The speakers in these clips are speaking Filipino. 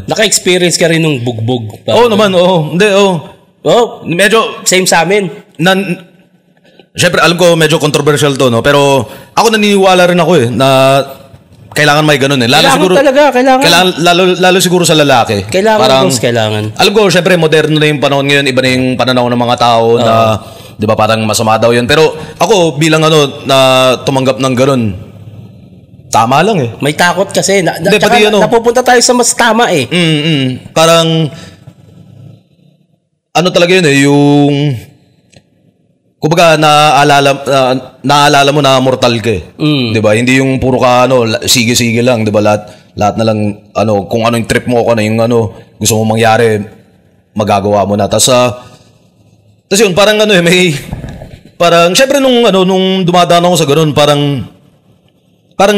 Naka-experience ka rin nung bugbog. Oo naman, oo. Hindi, oo. Oh, Medyo, same sa amin. syempre, alam ko medyo controversial to, no? Pero ako naniniwala rin ako na kailangan may ganun eh. Lalo Kailangan siguro, talaga, kailangan. lalo siguro sa lalaki. Kailangan, parang, boss, kailangan. Alam ko, syempre, moderno na yung panahon ngayon. Iba na yung pananaw ng mga tao na, di ba, parang masama daw yun. Pero ako, bilang na tumanggap ng ganun, tama lang eh. May takot kasi. Hindi, pati napupunta tayo sa mas tama eh. Parang, ano talaga yun eh, yung, kumbaga, naaalala mo na mortal ka eh. 'Di ba? Hindi yung puro ka sige-sige lang, 'di ba? Lahat na lang kung ano yung trip mo, kung ano yung gusto mo mangyari, magagawa mo na. Tas yun, parang parang syempre nung dumadaan ako sa ganun, parang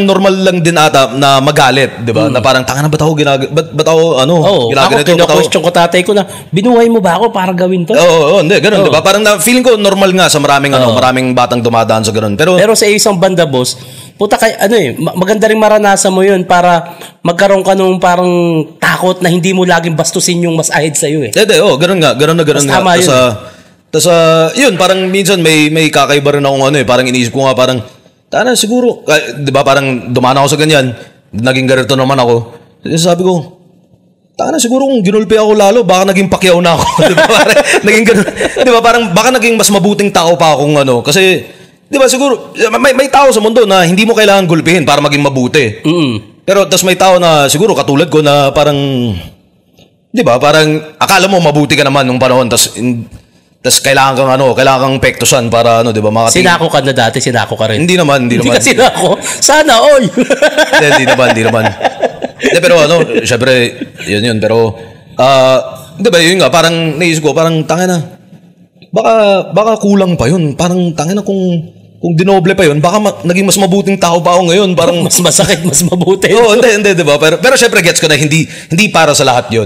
normal lang din ata na magalit, 'di ba? Na parang tanga na ba't ako ginaganito? Ako question ko tatay ko na, binuhay mo ba ako para gawin to? Oo, hindi, ganun, 'di ba? Parang feeling ko normal nga sa maraming batang dumadaan sa ganun. Pero sa isang banda, boss, puta kay maganda ring maranasan mo 'yun para magkaroon ka nung parang takot na hindi mo laging bastusin yung mas ahid sa iyo eh. Hindi, ganun nga. Tama yun. Tas yun, parang minsan may kakaiba rin akong parang iniisip ko nga parang tana siguro, 'di ba, parang dumaan ako sa ganyan, naging ganito naman ako. Sabi ko, tana siguro kung ginulpi ako lalo, baka naging Pacquiao na ako, 'di ba? Parang naging ganun, 'di ba? Parang baka naging mas mabuting tao pa akong kasi 'di ba siguro may tao sa mundo na hindi mo kailangan gulpihin para maging mabuti. Pero tas may tao na siguro katulad ko na parang 'di ba, parang akala mo mabuti ka naman nung panahon, tas kailangan kang pektusan para di ba makatingin. Sinako ka na dati, sinako ka rin. Hindi naman. Hindi ka sinako. Sana all. Hindi naman. Hindi, pero syempre, yun. Pero, di ba, yun nga, parang naisip ko, parang tangin na, baka kulang pa yun. Parang tangin na kung dinoble pa yun, baka naging mas mabuting tao pa ako ngayon. Parang mas masakit, mas mabuti. Oo, hindi, di ba? Pero syempre, gets ko na hindi para sa lahat yun.